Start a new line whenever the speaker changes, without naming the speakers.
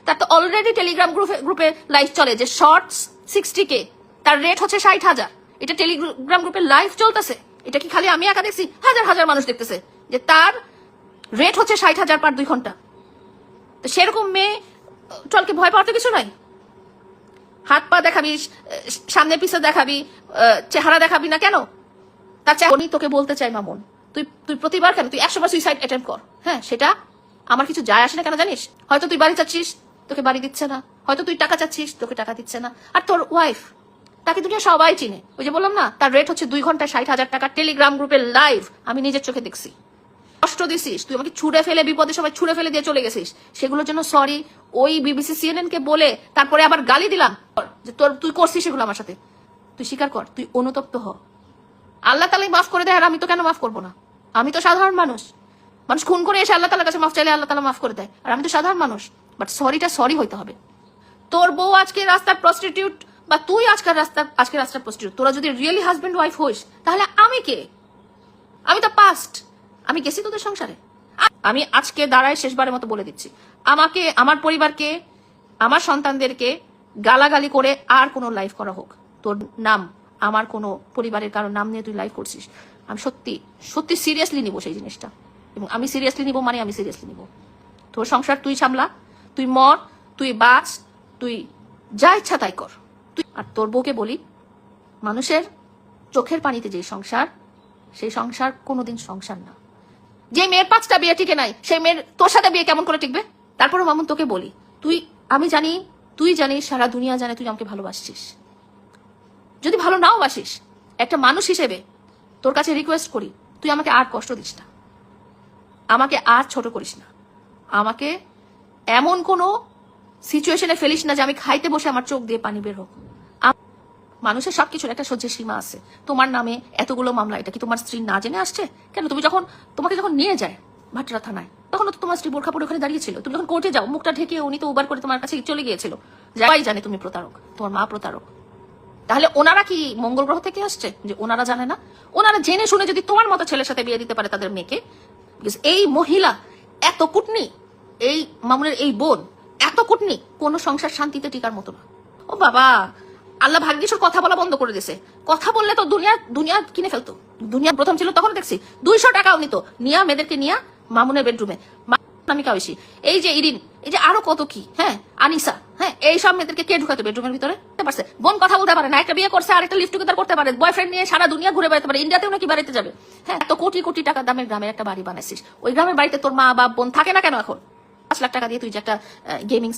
তার তো already Telegram গ্রুপে লাইভ চলে যে শর্টস 60K, তার রেট হচ্ছে 60,000। এটা টেলিগ্রাম গ্রুপে লাইভ চলতেছে। এটা কি খালি আমি একা দেখছি? হাজার হাজার মানুষ দেখতেছে যে তার রেট হচ্ছে 60,000 পার 2 ঘন্টা। তো সেরকম মেয়ে চলকে ভয় পাওয়ার তো কিছু নাই। হাত পা দেখাবি, সামনে পিছে দেখাবি, চেহারা দেখাবি না কেন? তার চেহারা তোকে বলতে চাই মামুন, তুই প্রতিবার কেন তুই 100বার সুইসাইড অ্যাটেম্প কর। হ্যাঁ, সেটা আমার কিছু যায় আসে না। কেন জানিস? হয়তো তুই বাড়ি চাচ্ছিস, তোকে বাড়ি দিচ্ছে না। হয়তো তুই টাকা চাচ্ছিস, তোকে টাকা দিচ্ছে না। আর তোর ওয়াইফ, তাকে দুনিয়া সবাই চিনে। ওই যে বললাম না, তার রেট হচ্ছে 2 ঘন্টায় 60,000 টাকা। টেলিগ্রাম গ্রুপে লাইভ, আমি নিজের চোখে দেখছি। কষ্ট দিছিস তুই আমাকে, ছুড়ে ফেলে বিপদে সবাই ছুড়ে ফেলে দিয়ে চলে গেছিস। সেগুলোর জন্য সরি ওই BBC CNN কে বলে তারপরে আবার গালি দিলাম যে তুই করছিস সেগুলো আমার সাথে। তুই স্বীকার কর, তুই অনুতপ্ত হ। আল্লাহ তাআলাই মাফ করে দেয়, আর আমি তো কেন মাফ করবো না? আমি তো সাধারণ মানুষ। মানুষ খুন করে এসে আল্লাহ তাআলার কাছে মাফ চাইলে আল্লাহ তাআলা মাফ করে দেয়, আর আমি তো সাধারণ মানুষ। বাট সরিটা সরি হইতে হবে। তোর বউ আজকে রাস্তার প্রস্টিটিউট, বা তুই আজকে রাস্তার প্রস্টিটিউট, তোরা যদি রিয়েলি হাজবেন্ড ওয়াইফ হইস, তাহলে আমি কে? আমি তো পাস্ট। আমি গেছি তোদের সংসারে। আমি আজকে দাঁড়ায় শেষবারের মতো বলে দিচ্ছি, আমাকে, আমার পরিবারকে, আমার সন্তানদেরকে গালাগালি করে আর কোনো লাইভ করা হোক, তোর নাম, আমার কোনো পরিবারের কারো নাম নিয়ে তুই লাইভ করছিস, আমি সত্যি সত্যি সিরিয়াসলি নিব সেই জিনিসটা। এবং আমি সিরিয়াসলি নিব মানে আমি সিরিয়াসলি নিব। তোর সংসার তুই সামলা, তুই মর, তুই বাঁচ, তুই যা ইচ্ছা তাই কর। তুই আর তোর বউকে বলি, মানুষের চোখের পানিতে যে সংসার, সেই সংসার কোনোদিন সংসার না। যে মেয়ের 5টা বিয়ে টিকে নাই, সেই মেয়ের তোর সাথে বিয়ে কেমন করে টিকবে? তারপরে মামুন তোকে বলি, আমি জানি, তুই জানিস, সারা দুনিয়া জানে তুই আমাকে ভালোবাসছিস। যদি ভালো নাও বাসিস, একটা মানুষ হিসেবে তোর কাছে রিকোয়েস্ট করি, তুই আমাকে আর কষ্ট দিস না, আমাকে আর ছোট করিস না, আমাকে এমন কোনো সিচুয়েশনে ফেলিস না যে আমি খাইতে বসে আমার চোখ দিয়ে পানি বের হোক। মানুষের সবকিছুর একটা সহ্যের সীমা আছে। তোমার নামে এতগুলো মামলা, এটা কি তোমার স্ত্রী না জেনে আসছে? কেন তোমাকে যখন নিয়ে যায় ভাটরা থানায়, তখন তো তোমার স্ত্রী বোরখা পরে ওখানে দাঁড়িয়েছিল। তুমি যখন কোর্টে যাও, মুখটা ঢেকে উনি তো উবার করে তোমার কাছে চলে গিয়েছিল। যাই জানে তুমি প্রতারক, তোমার মা প্রতারক। তাহলে ওনারা কি মঙ্গল গ্রহ থেকে আসছে যে ওনারা জানে না? ওনারা জেনে শুনে যদি তোমার মতো ছেলের সাথে বিয়ে দিতে পারে তাদের মেয়েকে, এই মহিলা এত কুটনি, এই মামুনের এই বোন এত কুটনি, কোনো সংসার শান্তিতে টিকার মতো না। ও বাবা, আল্লাহ ভাগ্যিস ওর কথা বলা বন্ধ করে দিয়েছে। কথা বললে তো দুনিয়া কিনে ফেলতো। দুনিয়া প্রথম ছিল তখন দেখছি 200 টাকাও নিত, নিয়া মেয়েদেরকে নিয়া মামুনের বেডরুমে। আমি কাউসি, এই যে ইরিন, এই যে আরো কত কি, হ্যাঁ আনিসা, হ্যাঁ এই সব মেয়েদেরকে কে ঢুকাতো বেডরুমের ভিতরে? পারছে বোন কথা বলতে পারে না, একটা বিয়ে করছে, আরেকটা লিভ টুগেদার করতে পারে, বয়ফ্রেন্ড নিয়ে সারা দুনিয়া ঘুরে বেড়াতে পারে, ইন্ডিয়াতেও নাকি বেড়াতে যাবে। হ্যাঁ, তো কোটি কোটি টাকা দামের গ্রামের একটা বাড়ি বানাইছিস, ওই গ্রামের বাড়িতে তোর মা বা বোন থাকে না কেন? এখন 5 লাখ টাকা দিয়ে তুই যে একটা গেমিং